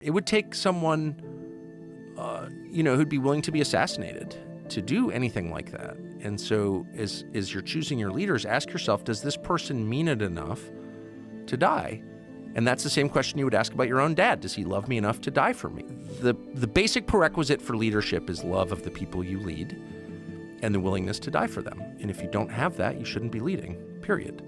It would take someone, who'd be willing to be assassinated to do anything like that. And so as you're choosing your leaders, ask yourself, does this person mean it enough to die? And that's the same question you would ask about your own dad. Does he love me enough to die for me? The basic prerequisite for leadership is love of the people you lead and the willingness to die for them. And if you don't have that, you shouldn't be leading, period.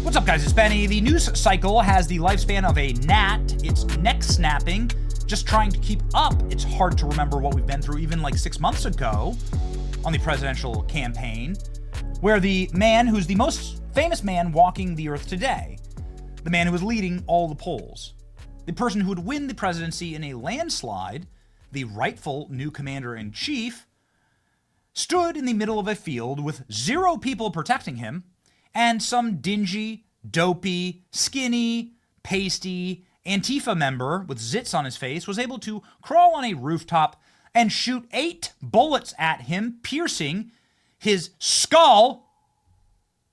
What's up, guys? It's Benny. The news cycle has the lifespan of a gnat. It's neck snapping, just trying to keep up. It's hard to remember what we've been through even like 6 months ago on the presidential campaign, where the man who's the most famous man walking the earth today, the man who was leading all the polls, the person who would win the presidency in a landslide, the rightful new commander-in-chief, stood in the middle of a field with 0 people protecting him, and some dingy, dopey, skinny, pasty Antifa member with zits on his face was able to crawl on a rooftop and shoot 8 bullets at him, piercing his skull.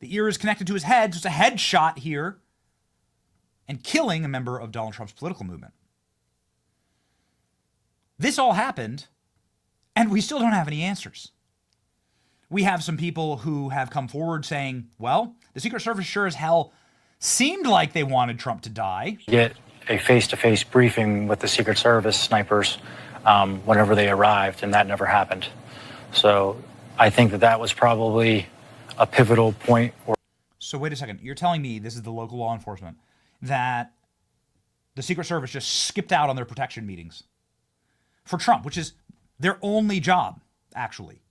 The ear is connected to his head, so it's a headshot here, and killing a member of Donald Trump's political movement. This all happened, and we still don't have any answers. We have some people who have come forward saying, well, the Secret Service sure as hell seemed like they wanted Trump to die. Get a face-to-face briefing with the Secret Service snipers whenever they arrived, and that never happened. So I think that was probably a pivotal point. So wait a second. You're telling me, this is the local law enforcement, that the Secret Service just skipped out on their protection meetings for Trump, which is their only job, actually,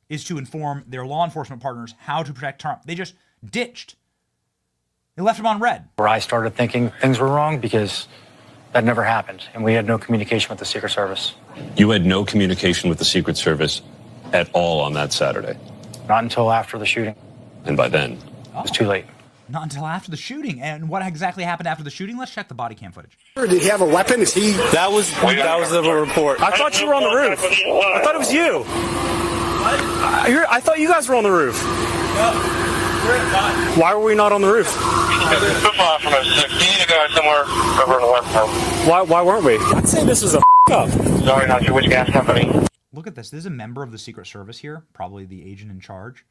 is to inform their law enforcement partners how to protect Trump. They just ditched. They left him on red. Where I started thinking things were wrong because that never happened, and we had no communication with the Secret Service. You had no communication with the Secret Service at all on that Saturday? Not until after the shooting. And by then? It was too late. Not until after the shooting. And what exactly happened after the shooting? Let's check the body cam footage. Did he have a weapon? Is he? That was the report. I thought you were on the roof. I thought it was you. What? I thought you guys were on the roof. No, we're not. Why were we not on the roof? Football from us. You need to go somewhere over in the west coast. Why weren't we? I'd say this is a up. Sorry, not sure which gas company. Look at this. This is a member of the Secret Service here, probably the agent in charge,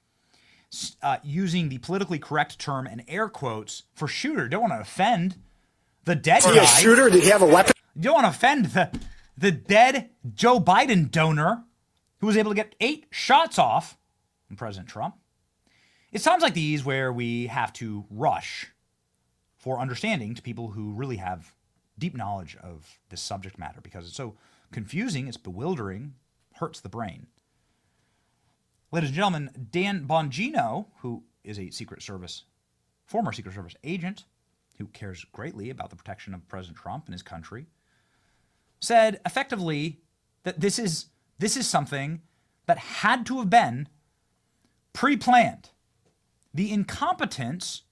using the politically correct term in air quotes for shooter. Don't want to offend the dead guy. Is he a shooter? Did he have a weapon? You don't want to offend the dead Joe Biden donor who was able to get 8 shots off on President Trump. It's times like these where we have to rush for understanding to people who really have deep knowledge of this subject matter, because it's so confusing, it's bewildering, hurts the brain. Ladies and gentlemen, Dan Bongino, who is a former Secret Service agent who cares greatly about the protection of President Trump and his country, said effectively that this is something that had to have been pre-planned. The incompetence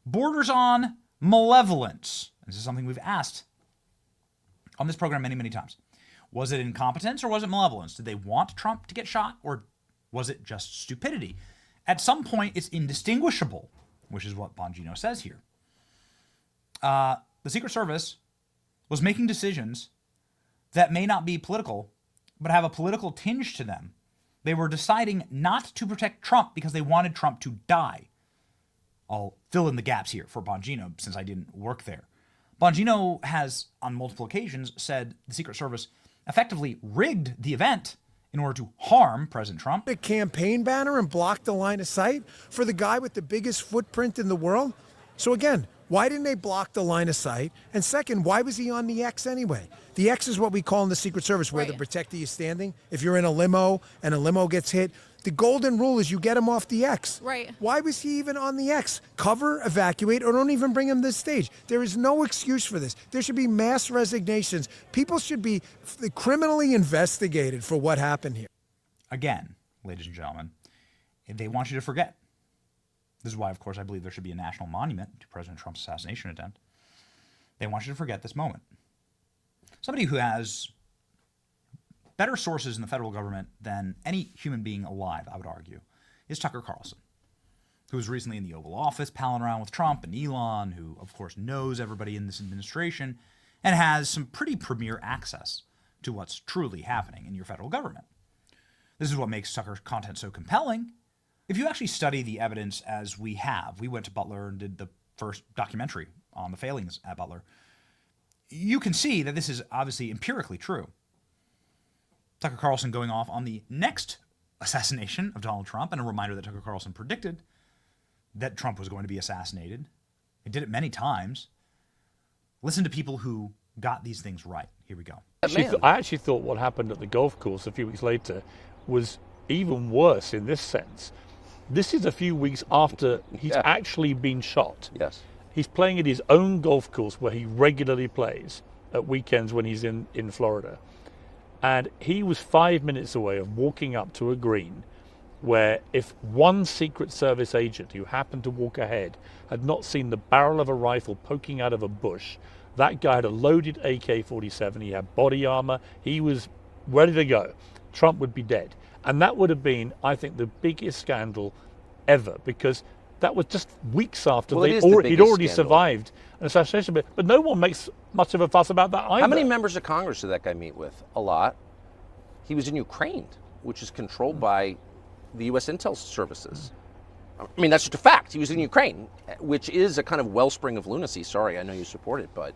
borders on malevolence. This is something we've asked on this program many, many times. Was it incompetence or was it malevolence? Did they want Trump to get shot, or was it just stupidity? At some point, it's indistinguishable, which is what Bongino says here. The Secret Service was making decisions that may not be political, but have a political tinge to them. They were deciding not to protect Trump because they wanted Trump to die. I'll fill in the gaps here for Bongino since I didn't work there. Bongino has, on multiple occasions, said the Secret Service effectively rigged the event in order to harm President Trump. A campaign banner and block the line of sight for the guy with the biggest footprint in the world. So again, why didn't they block the line of sight? And second, why was he on the X anyway? The X is what we call in the Secret Service where the protectee is standing. If you're in a limo and a limo gets hit, the golden rule is you get him off the X. Right. Why was he even on the X? Cover, evacuate, or don't even bring him to the stage. There is no excuse for this. There should be mass resignations. People should be criminally investigated for what happened here. Again, ladies and gentlemen, they want you to forget. This is why, of course, I believe there should be a national monument to President Trump's assassination attempt. They want you to forget this moment. Somebody who has better sources in the federal government than any human being alive, I would argue, is Tucker Carlson, who was recently in the Oval Office palling around with Trump, and Elon, who, of course, knows everybody in this administration and has some pretty premier access to what's truly happening in your federal government. This is what makes Tucker's content so compelling. If you actually study the evidence as we have, we went to Butler and did the first documentary on the failings at Butler, you can see that this is obviously empirically true. Tucker Carlson going off on the next assassination of Donald Trump, and a reminder that Tucker Carlson predicted that Trump was going to be assassinated. He did it many times. Listen to people who got these things right. Here we go. I actually thought what happened at the golf course a few weeks later was even worse in this sense. This is a few weeks after he's actually been shot. Yes. He's playing at his own golf course where he regularly plays at weekends when he's in Florida. And he was 5 minutes away of walking up to a green where if one Secret Service agent who happened to walk ahead had not seen the barrel of a rifle poking out of a bush, that guy had a loaded AK-47, he had body armor, he was ready to go. Trump would be dead. And that would have been, I think, the biggest scandal ever, because that was just weeks after he'd already survived an assassination. But no one makes much of a fuss about that either. How many members of Congress did that guy meet with? A lot. He was in Ukraine, which is controlled by the U.S. intel services. I mean, that's just a fact. He was in Ukraine, which is a kind of wellspring of lunacy. Sorry, I know you support it, but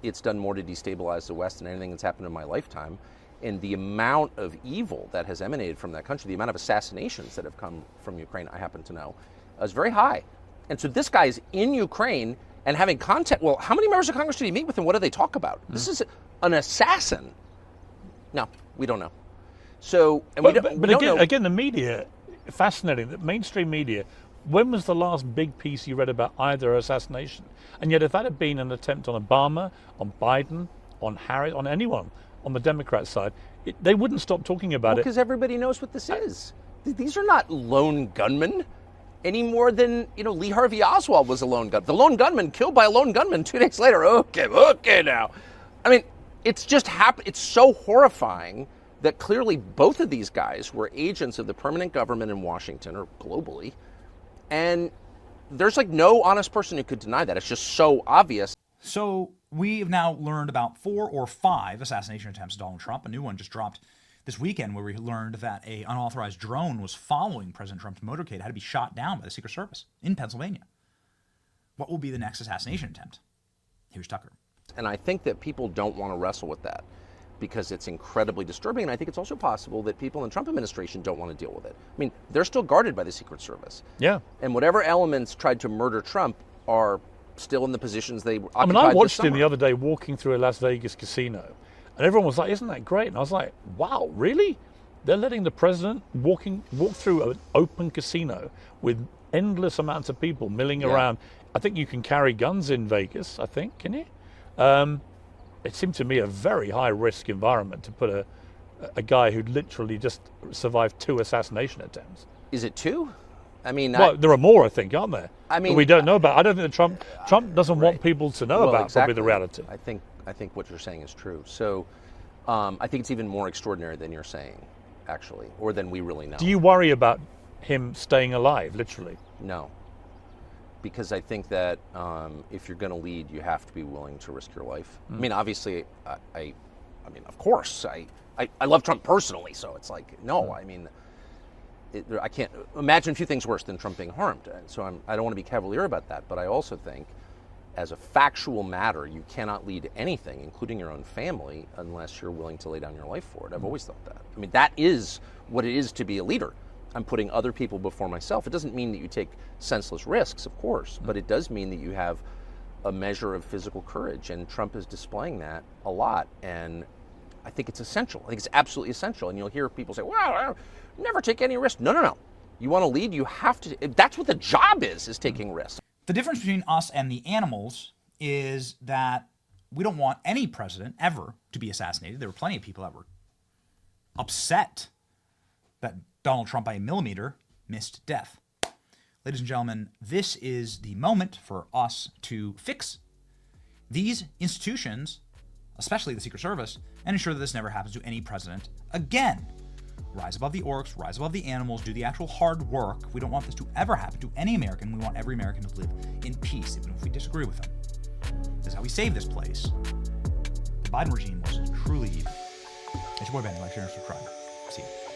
it's done more to destabilize the West than anything that's happened in my lifetime. And the amount of evil that has emanated from that country, the amount of assassinations that have come from Ukraine, I happen to know, is very high. And so this guy is in Ukraine and having contact. Well, how many members of Congress did he meet with, and what do they talk about? This is an assassin. No, we don't know. So, and again, the media, fascinating. The mainstream media. When was the last big piece you read about either assassination? And yet, if that had been an attempt on Obama, on Biden, on Harris, on anyone on the Democrat side, they wouldn't stop talking about it. Because everybody knows what this is. These are not lone gunmen any more than, Lee Harvey Oswald was a lone gunman. The lone gunman killed by a lone gunman 2 days later. Okay now. I mean, it's just it's so horrifying that clearly both of these guys were agents of the permanent government in Washington or globally. And there's no honest person who could deny that. It's just so obvious. So we have now learned about 4 or 5 assassination attempts of Donald Trump. A new one just dropped this weekend where we learned that an unauthorized drone was following President Trump's motorcade. It had to be shot down by the Secret Service in Pennsylvania. What will be the next assassination attempt? Here's Tucker. And I think that people don't want to wrestle with that because it's incredibly disturbing. And I think it's also possible that people in the Trump administration don't want to deal with it. I mean, they're still guarded by the Secret Service. Yeah. And whatever elements tried to murder Trump are still in the positions they occupied. I mean, I watched him the other day walking through a Las Vegas casino, and everyone was like, "Isn't that great?" And I was like, "Wow, really? They're letting the president walk through an open casino with endless amounts of people milling around." I think you can carry guns in Vegas. I think, can you? It seemed to me a very high risk environment to put a guy who literally just survived 2 assassination attempts. Is it 2? I mean, well, there are more, I think, aren't there? I mean, we don't know about. I don't think that Trump doesn't want people to know about exactly. Probably the reality. I think what you're saying is true. So, I think it's even more extraordinary than you're saying, actually, or than we really know. Do you worry about him staying alive, literally? No, because I think that if you're going to lead, you have to be willing to risk your life. I mean, obviously, I mean, of course, I love Trump personally, so it's like, no, I mean. I can't imagine a few things worse than Trump being harmed. And so I don't want to be cavalier about that. But I also think, as a factual matter, you cannot lead anything, including your own family, unless you're willing to lay down your life for it. I've always thought that. I mean, that is what it is to be a leader. I'm putting other people before myself. It doesn't mean that you take senseless risks, of course, but it does mean that you have a measure of physical courage. And Trump is displaying that a lot. And I think it's essential. I think it's absolutely essential. And you'll hear people say, well, never take any risk. No. You want to lead, you have to. That's what the job is taking risks. The difference between us and the animals is that we don't want any president ever to be assassinated. There were plenty of people that were upset that Donald Trump by a millimeter missed death. Ladies and gentlemen, this is the moment for us to fix these institutions, especially the Secret Service, and ensure that this never happens to any president again. rise above the orcs, rise above the animals, do the actual hard work. We don't want this to ever happen to any American. We want every American to live in peace, even if we disagree with them. This is how we save this place. The Biden regime was truly evil. It's your boy Benny. Like, share, and subscribe. See you.